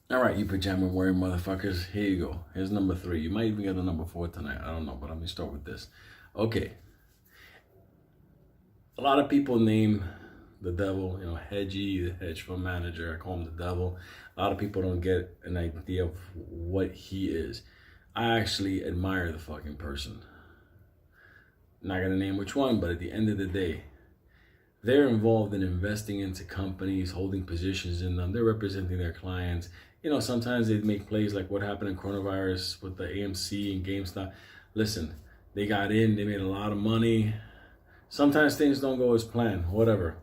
All right, you pajama wearing motherfuckers. Here you go. Here's number 3. You might even get a number 4 tonight. I don't know, but let me start with this. Okay. A lot of people name the devil, Hedgie, the hedge fund manager. I call him the devil. A lot of people don't get an idea of what he is. I actually admire the fucking person. Not gonna name which one, but at the end of the day, they're involved in investing into companies, holding positions in them. They're representing their clients. Sometimes they make plays like what happened in coronavirus with the AMC and GameStop. Listen, they got in, they made a lot of money. Sometimes things don't go as planned, whatever.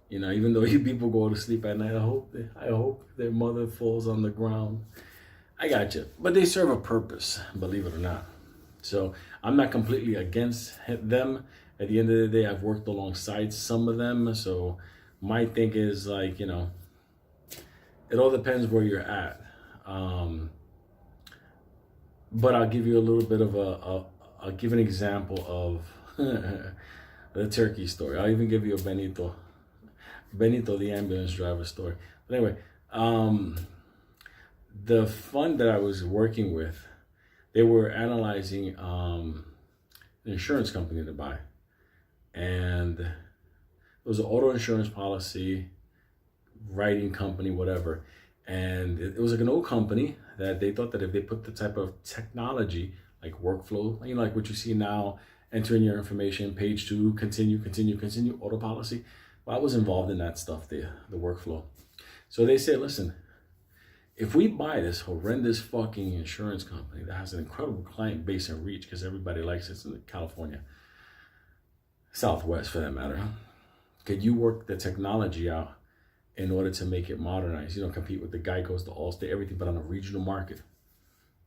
Even though you people go to sleep at night, I hope their mother falls on the ground. I got you. But they serve a purpose, believe it or not. So I'm not completely against them. At the end of the day, I've worked alongside some of them. So my thing is like, it all depends where you're at. But I'll give you a little bit of I'll give an example of the turkey story. I'll even give you a Benito the ambulance driver story. But anyway, the fund that I was working with, they were analyzing an insurance company to buy. And it was an auto insurance policy, writing company, whatever. And it was like an old company that they thought that if they put the type of technology, like workflow, like what you see now, enter in your information, page 2, continue, auto policy. Well, I was involved in that stuff, the workflow. So they said, listen, if we buy this horrendous fucking insurance company that has an incredible client base and reach, because everybody likes it, it's in California, Southwest for that matter, could you work the technology out in order to make it modernized? Compete with the Geicos, the Allstate, everything, but on a regional market.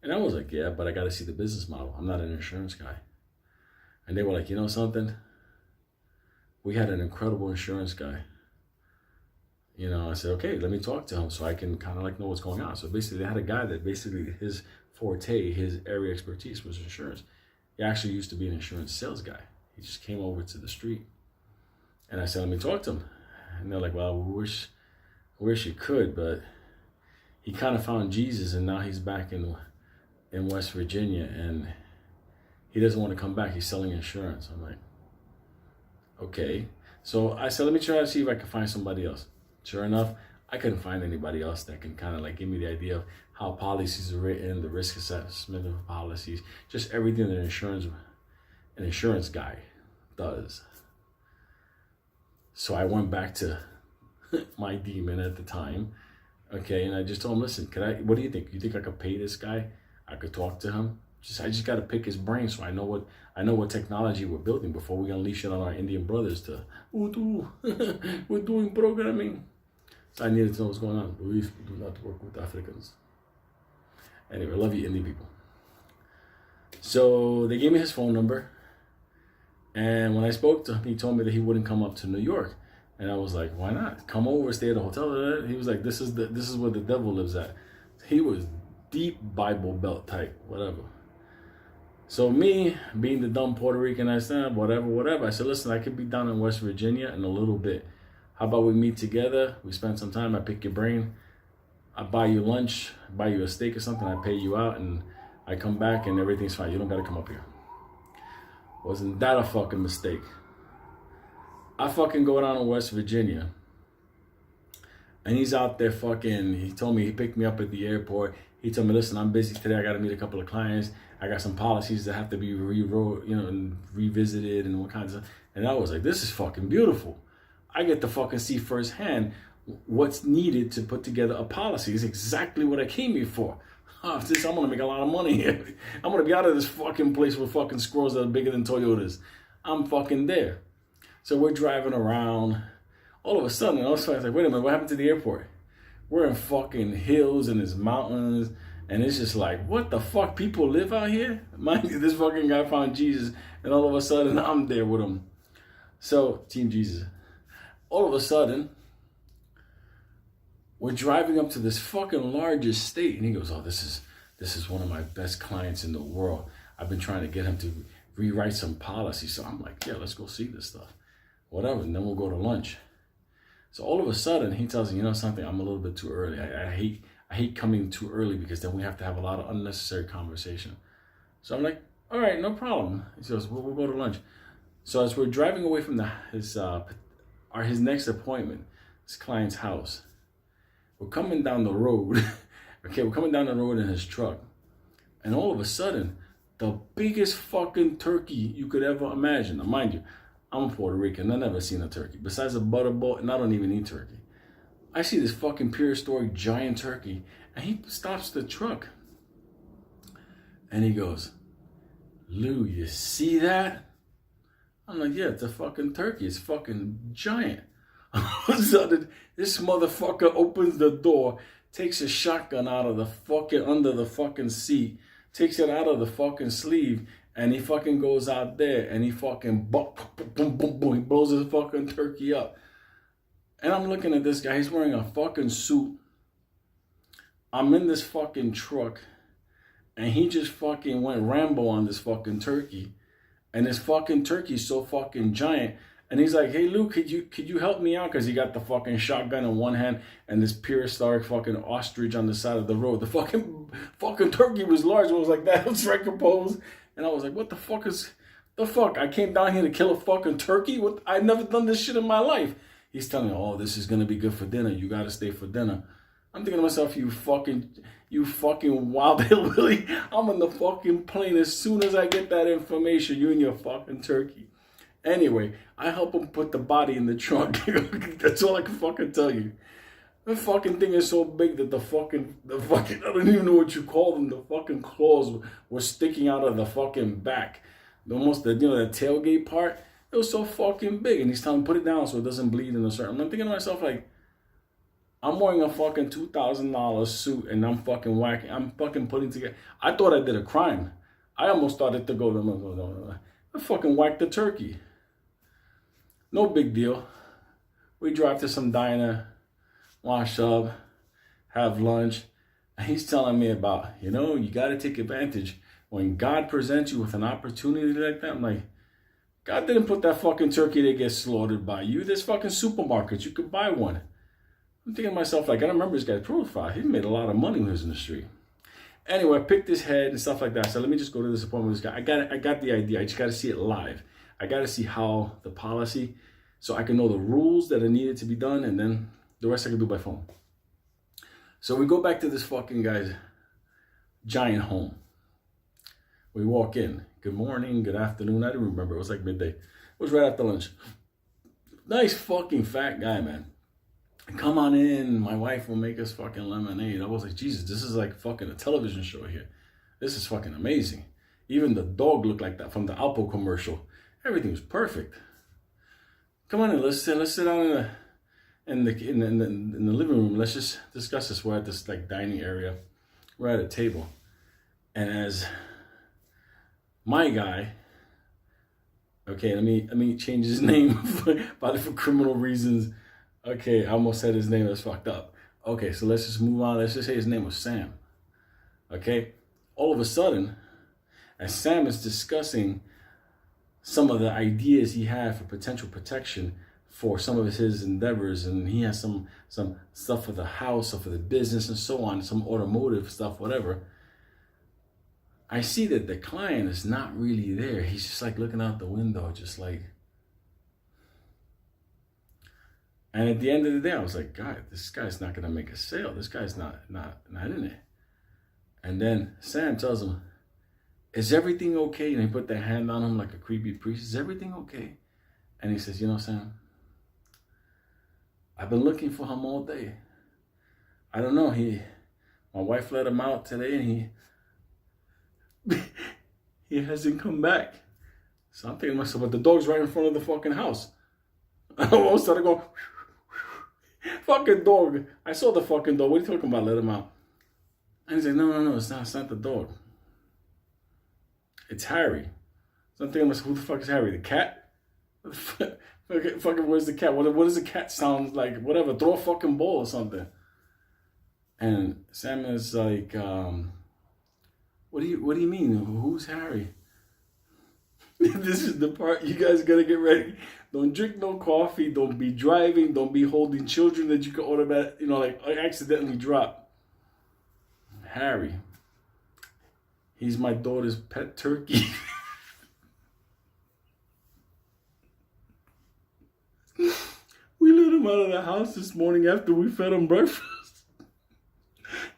And I was like, yeah, but I got to see the business model. I'm not an insurance guy. And they were like, you know something? We had an incredible insurance guy. I said, okay, let me talk to him so I can kind of like know what's going on. So basically, they had a guy that basically his forte, his area expertise was insurance. He actually used to be an insurance sales guy. He just came over to the street. And I said, let me talk to him. And they're like, well, we wish he could, but he kind of found Jesus and now he's back in West Virginia and he doesn't want to come back. He's selling insurance. I'm like, okay. So I said, let me try to see if I can find somebody else. Sure enough, I couldn't find anybody else that can kind of like give me the idea of how policies are written, the risk assessment of policies, just everything that an insurance guy does. So I went back to my demon at the time, okay, and I just told him, listen, what do you think? You think I could pay this guy? I could talk to him? I just got to pick his brain so I know what technology we're building before we unleash it on our Indian brothers to, we're doing programming. So I needed to know what's going on. We do not work with Africans. Anyway, I love you, Indian people. So they gave me his phone number. And when I spoke to him, he told me that he wouldn't come up to New York. And I was like, why not? Come over, stay at a hotel. He was like, this is where the devil lives at. He was deep Bible Belt type, whatever. So me, being the dumb Puerto Rican I said, whatever. I said, listen, I could be down in West Virginia in a little bit. How about we meet together? We spend some time. I pick your brain. I buy you lunch, buy you a steak or something. I pay you out and I come back and everything's fine. You don't got to come up here. Wasn't that a fucking mistake? I fucking go down to West Virginia. And he's out there he told me, he picked me up at the airport. He told me, listen, I'm busy today. I got to meet a couple of clients. I got some policies that have to be rewrote, and revisited and what kinds of stuff. And I was like, this is fucking beautiful. I get to fucking see firsthand what's needed to put together a policy. It's exactly what I came here for. I'm going to make a lot of money here. I'm going to be out of this fucking place with fucking squirrels that are bigger than Toyotas. I'm fucking there. So we're driving around. All of a sudden, I was like, wait a minute, what happened to the airport? We're in fucking hills and there's mountains. And it's just like, what the fuck? People live out here? Mind you, this fucking guy found Jesus. And all of a sudden, I'm there with him. So, Team Jesus. All of a sudden, we're driving up to this fucking large estate. And he goes, oh, this is one of my best clients in the world. I've been trying to get him to rewrite some policy. So I'm like, yeah, let's go see this stuff. Whatever. And then we'll go to lunch. So all of a sudden, he tells me, you know something, I'm a little bit too early. I I hate coming too early because then we have to have a lot of unnecessary conversation. So I'm like, all right, no problem. He says, we'll go to lunch. So as we're driving away from his next appointment, his client's house, we're coming down the road. Okay, we're coming down the road in his truck. And all of a sudden, the biggest fucking turkey you could ever imagine. Now, mind you, I'm Puerto Rican. I've never seen a turkey. Besides a butterball, and I don't even eat turkey. I see this fucking prehistoric giant turkey, and he stops the truck. And he goes, Lou, you see that? I'm like, yeah, it's a fucking turkey. It's fucking giant. All of a sudden, this motherfucker opens the door, takes a shotgun out of the fucking, under the fucking seat, takes it out of the fucking sleeve, and he fucking goes out there and he fucking boom, boom, boom, boom, he blows his fucking turkey up. And I'm looking at this guy, he's wearing a fucking suit. I'm in this fucking truck, and he just fucking went Rambo on this fucking turkey. And this fucking turkey's so fucking giant. And he's like, hey, Lou, could you help me out? Because he got the fucking shotgun in one hand and this prehistoric fucking ostrich on the side of the road. The fucking turkey was large. It was like that, striker pose. And I was like, what the fuck is the fuck? I came down here to kill a fucking turkey? What? I've never done this shit in my life. He's telling me, oh, this is going to be good for dinner. You got to stay for dinner. I'm thinking to myself, you fucking wild hillbilly. I'm on the fucking plane as soon as I get that information. You and your fucking turkey. Anyway, I help him put the body in the trunk. That's all I can fucking tell you. The fucking thing is so big that the fucking, I don't even know what you call them. The fucking claws were sticking out of the fucking back. Almost the, the tailgate part. It was so fucking big. And he's telling me, put it down so it doesn't bleed in a certain. I'm thinking to myself, like, I'm wearing a fucking $2,000 suit and I'm fucking whacking. I'm fucking putting together. I thought I did a crime. I almost started to go, no. I fucking whacked the turkey. No big deal. We drive to some diner, wash up, have lunch. And he's telling me about, you got to take advantage. When God presents you with an opportunity like that, I'm like, God didn't put that fucking turkey to get slaughtered by you. There's fucking supermarkets. You could buy one. I'm thinking to myself, like, I don't remember this guy's profile. He made a lot of money when he was in the street. Anyway, I picked his head and stuff like that. So let me just go to this appointment with this guy. I got the idea. I just got to see it live. I got to see how the policy, so I can know the rules that are needed to be done, and then the rest I can do by phone. So we go back to this fucking guy's giant home. We walk in. Good morning, good afternoon. I didn't remember. It was like midday. It was right after lunch. Nice fucking fat guy, man. Come on in. My wife will make us fucking lemonade. I was like, Jesus, this is like fucking a television show here. This is fucking amazing. Even the dog looked like that from the Alpo commercial. Everything was perfect. Come on in. Let's sit down in the living room. Let's just discuss this. We're at this like dining area. We're at a table, and as my guy, okay, let me change his name for criminal reasons. Okay, I almost said his name. That's fucked up. Okay, so let's just move on. Let's just say his name was Sam. Okay, all of a sudden, as Sam is discussing some of the ideas he had for potential protection for some of his endeavors, and he has some stuff for the house or for the business and so on, some automotive stuff, whatever. I see that the client is not really there. He's just like looking out the window, just like. And at the end of the day, I was like, God, this guy's not gonna make a sale. This guy's not in it. And then Sam tells him, is everything okay? And he put their hand on him like a creepy priest. Is everything okay? And he says, Sam, I've been looking for him all day. I don't know. My wife let him out today, and he hasn't come back. So I'm thinking to myself, but the dog's right in front of the fucking house. I almost started going, fucking dog. I saw the fucking dog. What are you talking about? Let him out. And he said, no, it's not the dog. It's Harry. So I'm thinking to myself, who the fuck is Harry? The cat? Fucking, where's the cat? What does the cat sound like? Whatever, throw a fucking ball or something. And Sam is like, what do you mean? Who's Harry? This is the part you guys gotta get ready. Don't drink no coffee. Don't be driving. Don't be holding children that you could automatically, like accidentally drop. Harry, he's my daughter's pet turkey. We let him out of the house this morning after we fed him breakfast.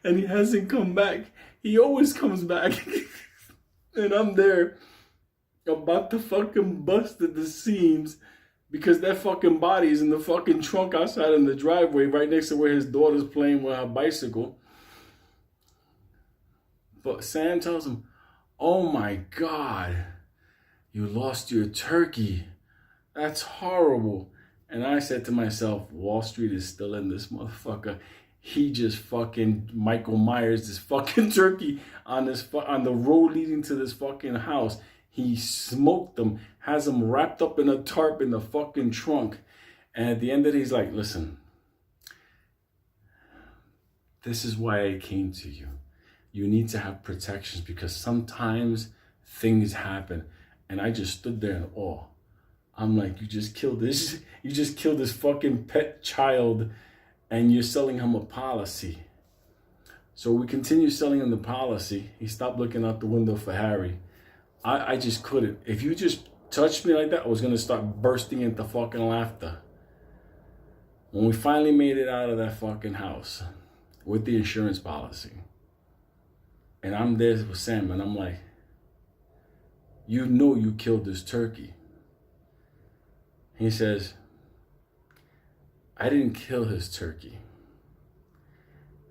And he hasn't come back. He always comes back. And I'm there about to fucking bust at the seams because that fucking body's in the fucking trunk outside in the driveway right next to where his daughter's playing with her bicycle. But Sam tells him, oh my God, you lost your turkey. That's horrible. And I said to myself, Wall Street is still in this motherfucker. He just fucking Michael Myers this fucking turkey on the road leading to this fucking house. He smoked them, has them wrapped up in a tarp in the fucking trunk. And at the end of it, he's like, listen, this is why I came to you. You need to have protections because sometimes things happen. And I just stood there in awe. I'm like, you just killed this fucking pet child and you're selling him a policy. So we continue selling him the policy. He stopped looking out the window for Harry. I just couldn't. If you just touched me like that, I was going to start bursting into fucking laughter. When we finally made it out of that fucking house with the insurance policy, and I'm there with Sam, and I'm like, you know you killed this turkey. He says, I didn't kill his turkey.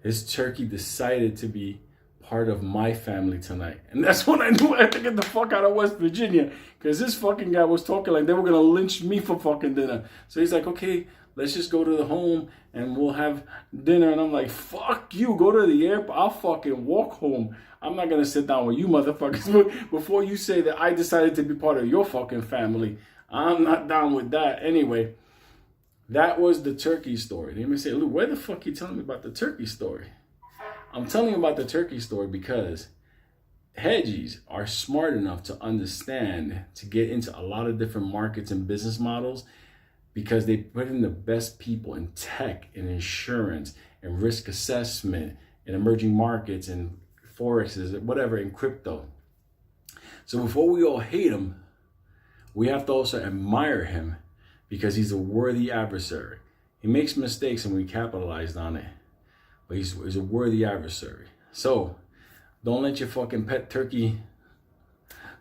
His turkey decided to be part of my family tonight. And that's when I knew I had to get the fuck out of West Virginia. Because this fucking guy was talking like they were going to lynch me for fucking dinner. So he's like, okay, let's just go to the home and we'll have dinner. And I'm like, fuck you. Go to the airport. I'll fucking walk home. I'm not going to sit down with you motherfuckers. Before you say that I decided to be part of your fucking family, I'm not down with that. Anyway, that was the turkey story. They may say, Lou, where the fuck you telling me about the turkey story? I'm telling you about the turkey story because hedgies are smart enough to understand to get into a lot of different markets and business models because they put in the best people in tech and insurance and risk assessment and emerging markets and forexes, whatever, in crypto. So before we all hate him, we have to also admire him because he's a worthy adversary. He makes mistakes and we capitalized on it. But he's a worthy adversary. So don't let your fucking pet turkey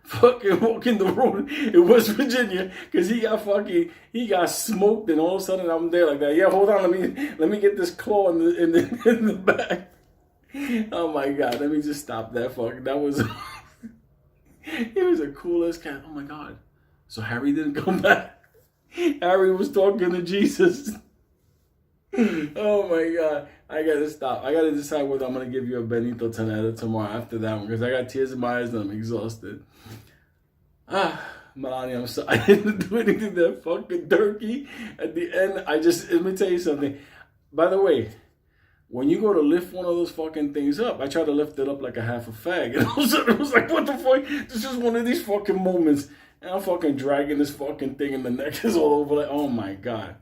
fucking walk in the road in West Virginia because he got smoked and all of a sudden I'm there like that. Yeah, hold on, let me get this claw in the back. Oh my God, let me just stop that fuck. That was he was the coolest cat. Oh my God. So Harry didn't come back. Harry was talking to Jesus. Oh my God. I gotta stop. I gotta decide whether I'm gonna give you a Benito tonight or tomorrow after that one because I got tears in my eyes and I'm exhausted. Melania, I'm sorry. I didn't do anything to that fucking turkey. At the end, let me tell you something. By the way, when you go to lift one of those fucking things up, I try to lift it up like a half a fag. And all of a sudden it was like, what the fuck? This is one of these fucking moments. And I'm fucking dragging this fucking thing and the neck is all over like, oh my God.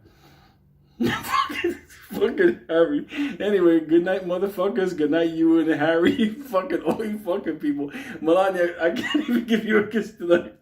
Fucking Harry. Anyway, good night, motherfuckers. Good night, you and Harry. Fucking all you fucking people. Melania, I can't even give you a kiss tonight.